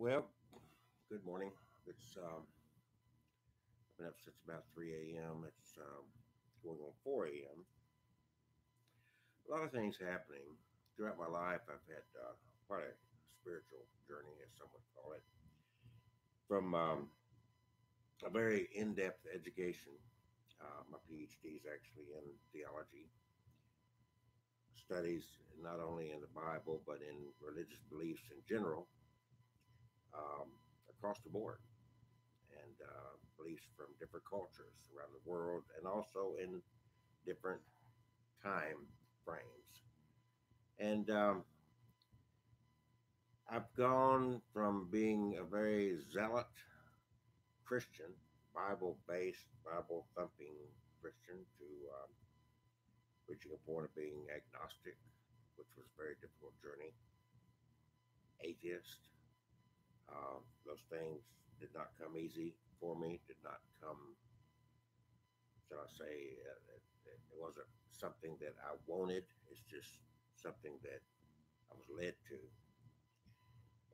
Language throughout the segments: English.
Well, good morning. It's I've been up since about 3 a.m. It's going on 4 a.m. A lot of things happening throughout my life. I've had quite a spiritual journey, as some would call it, from a very in-depth education. My PhD is actually in theology, studies not only in the Bible but in religious beliefs in general, um, across the board, and beliefs from different cultures around the world, and also in different time frames. And I've gone from being a very zealot Christian, Bible based, Bible thumping Christian, to reaching a point of being agnostic, which was a very difficult journey, atheist. Those things did not come easy for me, did not come, shall I say, it wasn't something that I wanted. It's just something that I was led to.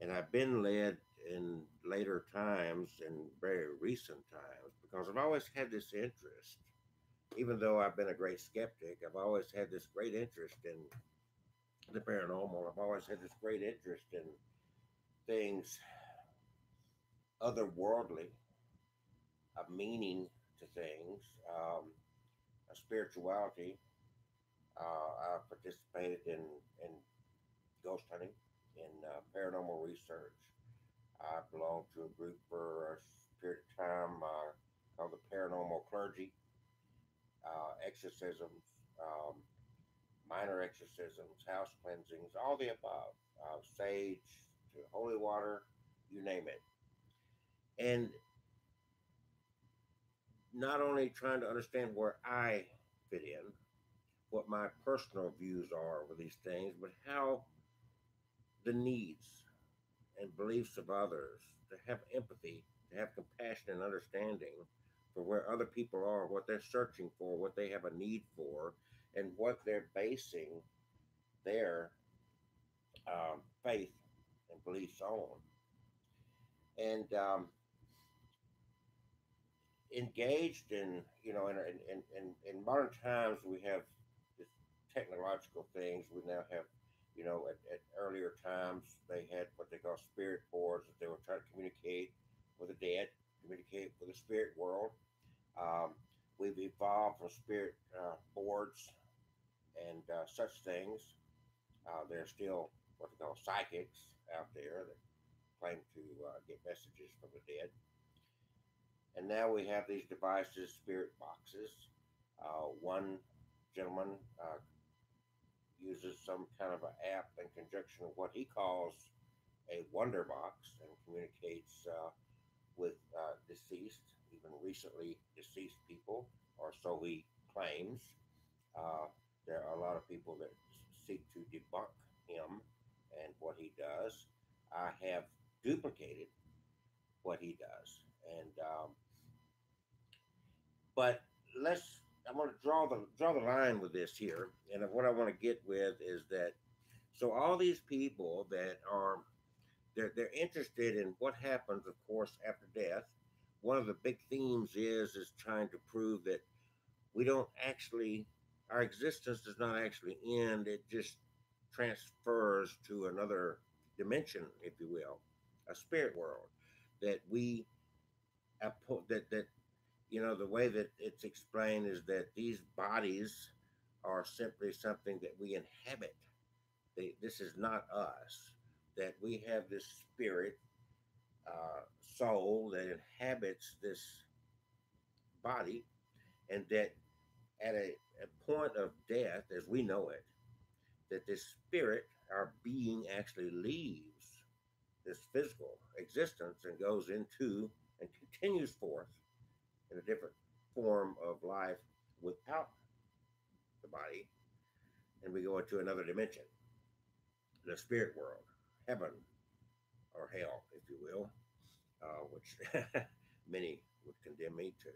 And I've been led in later times and very recent times because I've always had this interest. Even though I've been a great skeptic, I've always had this great interest in the paranormal. I've always had this great interest in things otherworldly, a meaning to things, a spirituality. I participated in ghost hunting, in paranormal research. I belonged to a group for a period of time called the Paranormal Clergy, exorcisms, um, minor exorcisms, house cleansings, all the above, sage to holy water, you name it. And not only trying to understand where I fit in, what my personal views are with these things, but how the needs and beliefs of others, to have empathy, to have compassion and understanding for where other people are, what they're searching for, what they have a need for, and what they're basing their faith and beliefs on. And engaged in, in modern times, we have this technological things. We now have, at earlier times, they had what they call spirit boards that they were trying to communicate with the dead, communicate with the spirit world. Um, we've evolved from spirit boards and such things. There are still what they call psychics out there that claim to get messages from the dead. And now we have these devices, spirit boxes. One gentleman uses some kind of an app in conjunction with what he calls a wonder box and communicates with deceased, even recently deceased people, or so he claims. Uh, there are a lot of people that seek to debunk him and what he does. I have duplicated what he does, and but let's. I'm going to draw the line with this here, and what I want to get with is that, so all these people that are, they're interested in what happens, of course, after death. One of the big themes is trying to prove that we don't actually, our existence does not actually end. It just transfers to another dimension, if you will, a spirit world that we that the way that it's explained is that these bodies are simply something that we inhabit. This is not us. That we have this spirit, soul that inhabits this body, and that at a point of death, as we know it, that this spirit, our being, actually leaves this physical existence and goes into and continues forth in a different form of life without the body, and we go into another dimension, the spirit world, heaven or hell, if you will, which many would condemn me to.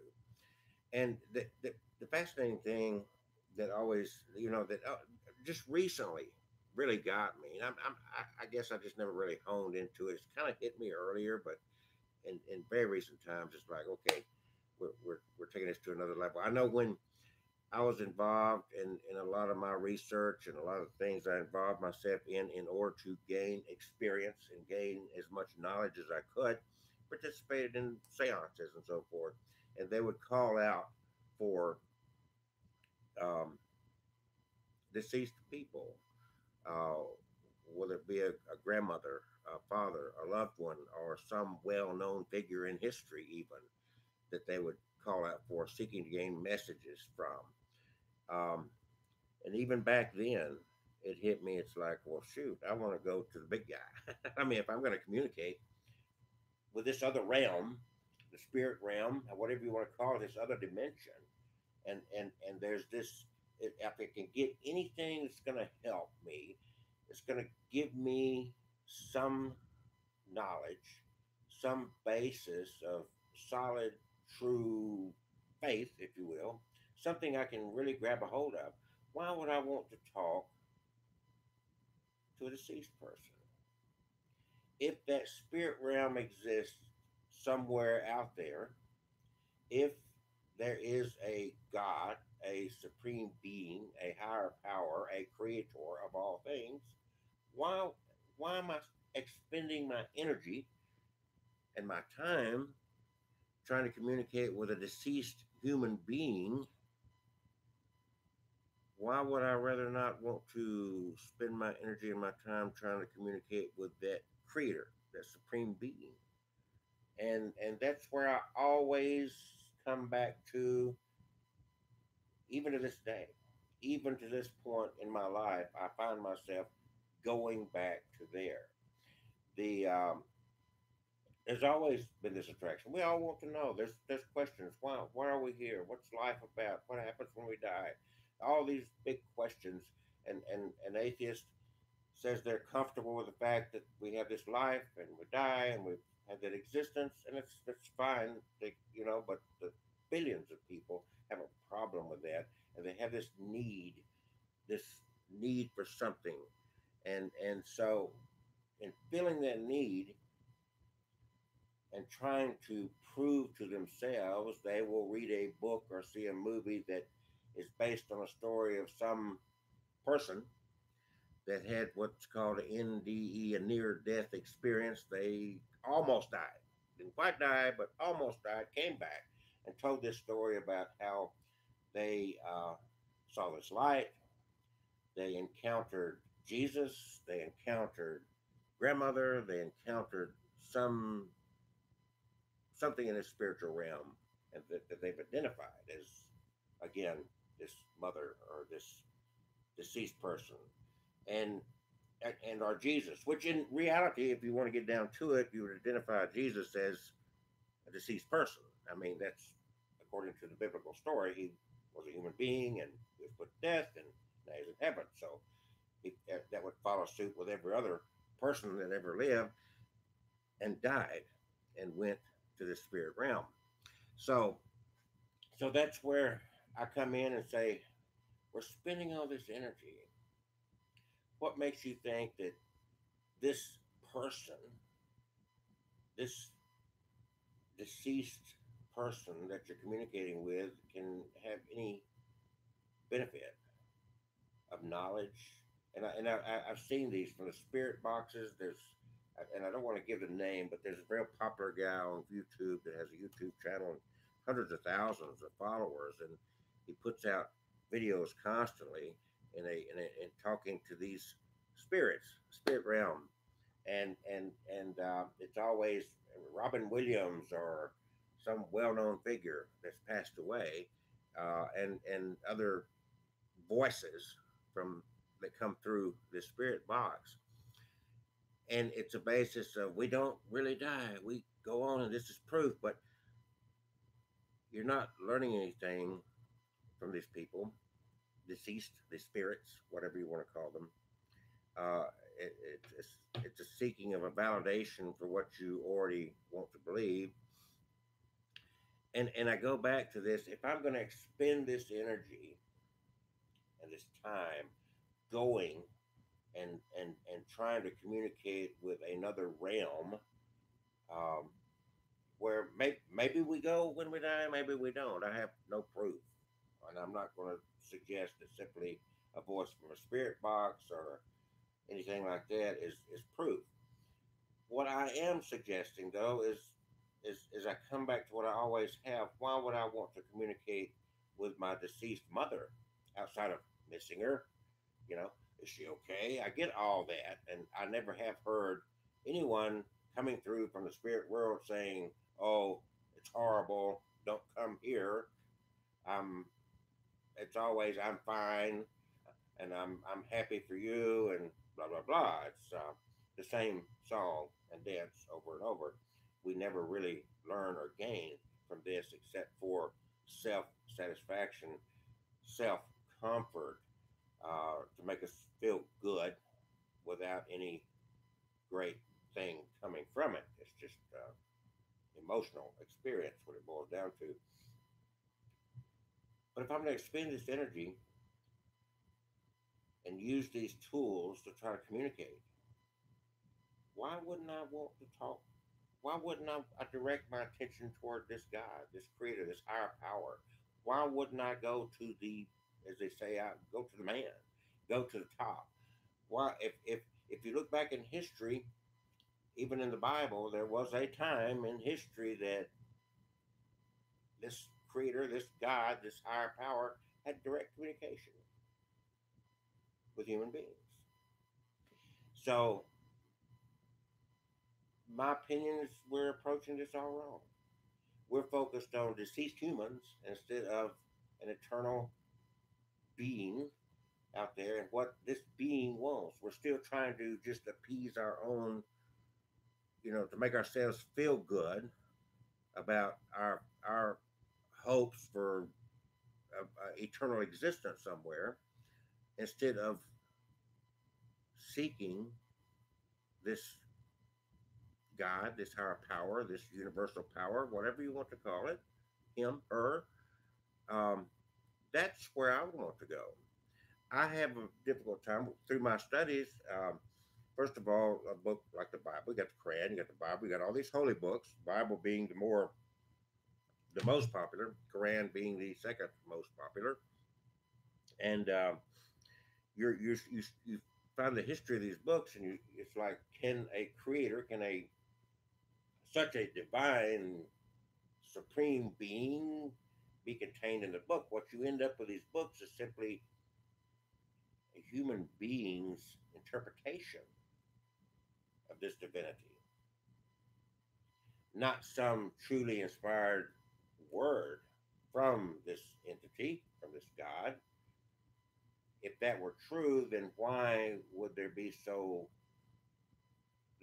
And the fascinating thing that always, that just recently, really got me. And I guess I just never really honed into it. It's kind of hit me earlier, but in very recent times, it's like, okay, we're taking this to another level. I know when I was involved in a lot of my research and a lot of things I involved myself in order to gain experience and gain as much knowledge as I could, participated in seances and so forth. And they would call out for um, deceased people, uh, whether it be a grandmother, a father, a loved one, or some well known figure in history, even that they would call out for, seeking to gain messages from. Um, and even back then, it hit me. It's like, well, shoot, I want to go to the big guy. I mean, if I'm going to communicate with this other realm, the spirit realm, whatever you want to call it, this other dimension, and there's this. If it can get anything that's going to help me, it's going to give me some knowledge, some basis of solid, true faith, if you will, something I can really grab a hold of. Why would I want to talk to a deceased person? If that spirit realm exists somewhere out there, if there is a God, a supreme being, a higher power, a creator of all things, why why am I expending my energy and my time trying to communicate with a deceased human being? Why would I rather not want to spend my energy and my time trying to communicate with that creator, that supreme being? And that's where I always come back to, even to this day, even to this point in my life. I find myself going back to there. The There's always been this attraction. We all want to know. There's questions. Why are we here? What's life about? What happens when we die? All these big questions. And an atheist says they're comfortable with the fact that we have this life and we die and we have that existence, and it's that's fine. But the billions of people have a problem with that, and they have this need for something, and so in feeling that need and trying to prove to themselves, they will read a book or see a movie that is based on a story of some person that had what's called an NDE, a near death experience. They almost died. Didn't quite die, but almost died, came back, and told this story about how they saw this light, they encountered Jesus, they encountered grandmother, they encountered some something in the spiritual realm, and that they've identified as, again, this mother or this deceased person, and and our Jesus, which in reality, if you want to get down to it, you would identify Jesus as a deceased person. I mean, that's according to the biblical story. He was a human being and he was put to death, and now he's in heaven. So that would follow suit with every other person that ever lived and died and went to the spirit realm. So, so that's where I come in and say, we're spending all this energy. What makes you think that this person, this deceased person that you're communicating with, can have any benefit of knowledge? I've seen these from the spirit boxes. And I don't want to give the name, but there's a very popular guy on YouTube that has a YouTube channel and hundreds of thousands of followers, and he puts out videos constantly in talking to these spirits, spirit realm, and it's always Robin Williams or some well-known figure that's passed away, and other voices from that come through the spirit box, and it's a basis of we don't really die, we go on, and this is proof. But you're not learning anything from these people, deceased, the spirits, whatever you want to call them. uh, it's a seeking of a validation for what you already want to believe. And I go back to this: if I'm going to expend this energy and this time going and trying to communicate with another realm, um, where maybe we go when we die, maybe we don't. I have no proof, and I'm not going to suggest that simply a voice from a spirit box or anything like that is proof. What I am suggesting though is I come back to what I always have. Why would I want to communicate with my deceased mother outside of missing her? You know, is she okay? I get all that, and I never have heard anyone coming through from the spirit world saying, "Oh, it's horrible. Don't come here." I'm. It's always I'm fine, and I'm happy for you, and blah blah blah. It's the same song and dance over and over. We never really learn or gain from this except for self satisfaction, self comfort, to make us feel good without any great thing coming from it. It's just emotional experience, what it boils down to. But if I'm going to expend this energy and use these tools to try to communicate, why wouldn't I want to talk? Why wouldn't I direct my attention toward this God, this creator, this higher power? Why wouldn't I go to the, as they say, I go to the man, go to the top? Why, if you look back in history, even in the Bible, there was a time in history that this creator, this God, this higher power had direct communication with human beings. So, my opinion is we're approaching this all wrong. We're focused on deceased humans instead of an eternal being out there and what this being wants. We're still trying to just appease our own, to make ourselves feel good about our hopes for eternal existence somewhere, instead of seeking this God, this higher power, this universal power, whatever you want to call it, him, her. Um, that's where I want to go. I have a difficult time through my studies. First of all, a book like the Bible, you got the Quran, you got the Bible, you got all these holy books. Bible being the most popular, Quran being the second most popular, and you find the history of these books, and it's like, can a creator, can a such a divine supreme being be contained in the book? What you end up with these books is simply a human being's interpretation of this divinity, not some truly inspired word from this entity, from this God. If that were true, then why would there be so,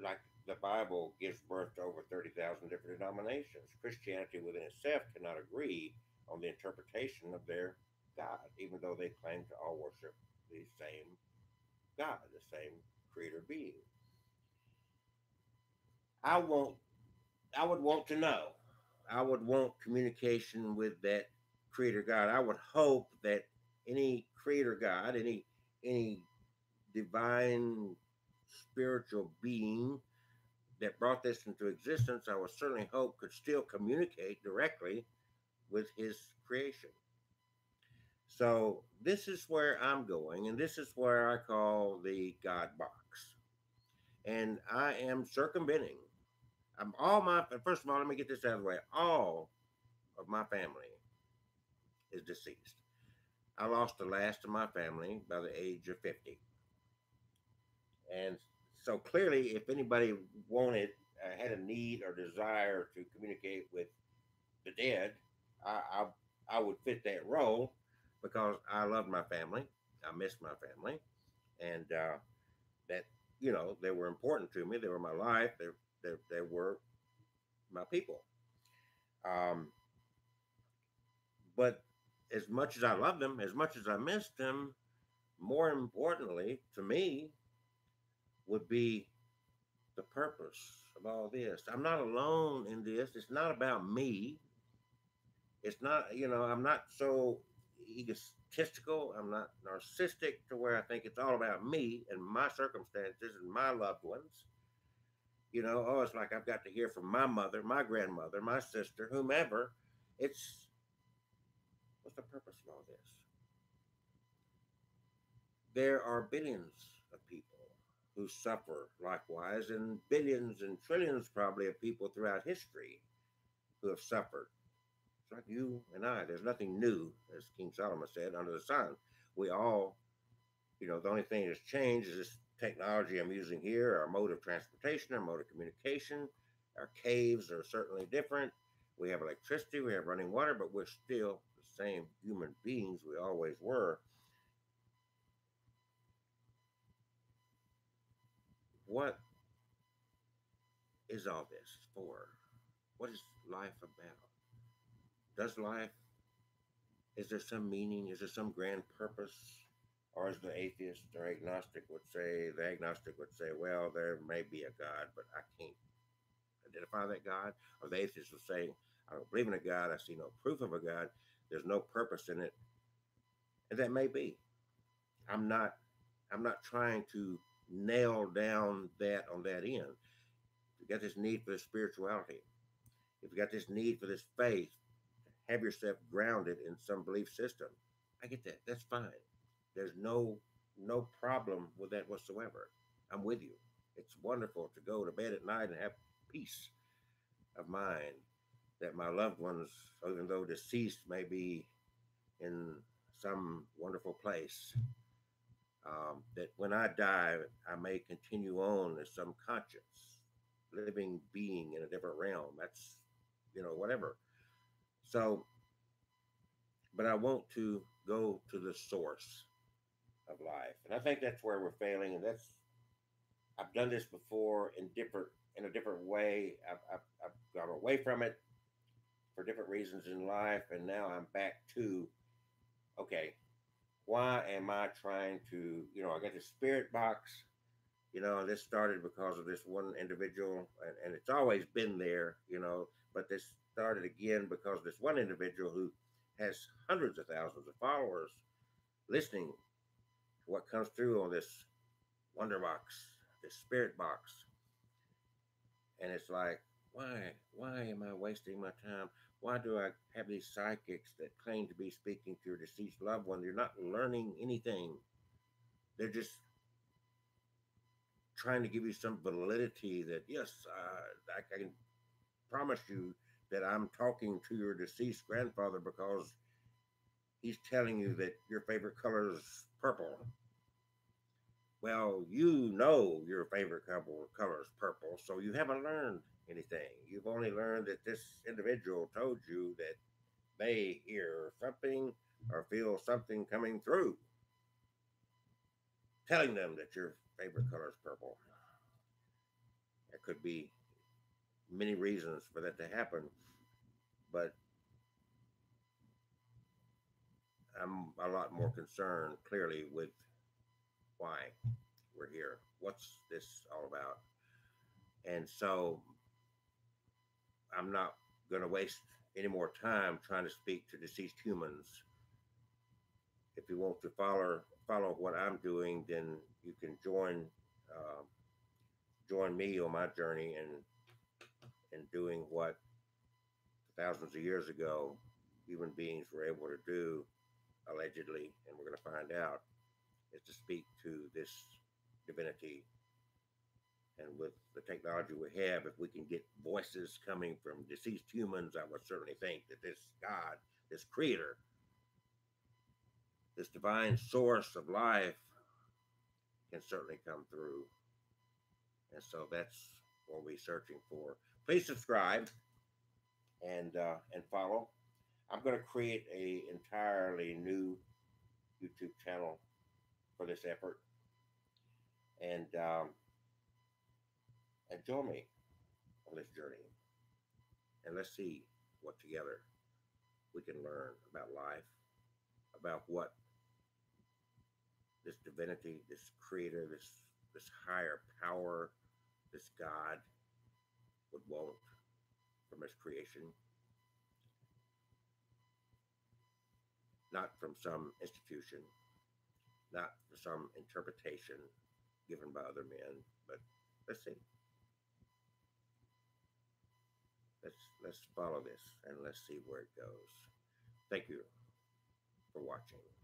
like the Bible gives birth to over 30,000 different denominations? Christianity within itself cannot agree on the interpretation of their God, even though they claim to all worship the same God, the same creator being. I want I would want to know. I would want communication with that creator God. I would hope that any creator God, any divine spiritual being that brought this into existence, I would certainly hope could still communicate directly with his creation. So this is where I'm going, and this is where I call the God box. And I am circumventing. I'm all my first of all, let me get this out of the way. All of my family is deceased. I lost the last of my family by the age of 50. And so clearly, if anybody wanted, had a need or desire to communicate with the dead, I, I would fit that role because I loved my family. I missed my family. And that, they were important to me. They were my life. They were my people. Um, but as much as I loved them, as much as I missed them, more importantly to me would be the purpose of all this. I'm not alone in this. It's not about me. It's not, I'm not so egotistical. I'm not narcissistic to where I think it's all about me and my circumstances and my loved ones. Oh, it's like I've got to hear from my mother, my grandmother, my sister, whomever. It's what's the purpose of all this? There are billions of people who suffer likewise, and billions and trillions probably of people throughout history who have suffered. It's like you and I. There's nothing new, as King Solomon said, under the sun. We all, the only thing that's changed is this technology I'm using here, our mode of transportation, our mode of communication. Our caves are certainly different. We have electricity, we have running water, but we're still the same human beings we always were. What is all this for? What is life about? Does life, is there some meaning? Is there some grand purpose? Or as the atheist or agnostic would say, the agnostic would say, well, there may be a God, but I can't identify that God. Or the atheist would say, I don't believe in a God, I see no proof of a God, there's no purpose in it. And that may be. I'm not I'm not trying to nail down that on that end. If you got this need for this spirituality, if you got this need for this faith, have yourself grounded in some belief system. I get that. That's fine. There's no problem with that whatsoever. I'm with you. It's wonderful to go to bed at night and have peace of mind that my loved ones, even though deceased, may be in some wonderful place. That when I die, I may continue on as some conscious, living being in a different realm. That's, whatever. So, but I want to go to the source of life. And I think that's where we're failing. And I've done this before in a different way. I've gone away from it for different reasons in life. And now I'm back to, okay, why am I trying to, I got this spirit box. This started because of this one individual, and it's always been there, but this started again because this one individual who has hundreds of thousands of followers listening to what comes through on this wonder box, this spirit box. And it's like, why am I wasting my time? Why do I have these psychics that claim to be speaking to your deceased loved one? They're not learning anything. They're just trying to give you some validity that yes, I can promise you that I'm talking to your deceased grandfather because he's telling you that your favorite color is purple. Well, your favorite color is purple, so you haven't learned anything. You've only learned that this individual told you that they hear something or feel something coming through, telling them that your favorite color is purple. There could be many reasons for that to happen, but I'm a lot more concerned clearly with why we're here. What's this all about? And so I'm not going to waste any more time trying to speak to deceased humans. If you want to follow what I'm doing, then you can uh, join me on my journey and doing what thousands of years ago human beings were able to do allegedly, and we're going to find out is to speak to this divinity. And with the technology we have, if we can get voices coming from deceased humans, I would certainly think that this God, this creator, this divine source of life can certainly come through. And so that's what we're searching for. Please subscribe and follow. I'm going to create a entirely new YouTube channel for this effort, and join me on this journey. And let's see what together we can learn about life, about what this divinity, this creator, this higher power, this God would want from his creation. not from some institution, not from some interpretation given by other men. But let's see. Let's follow this and let's see where it goes. Thank you for watching.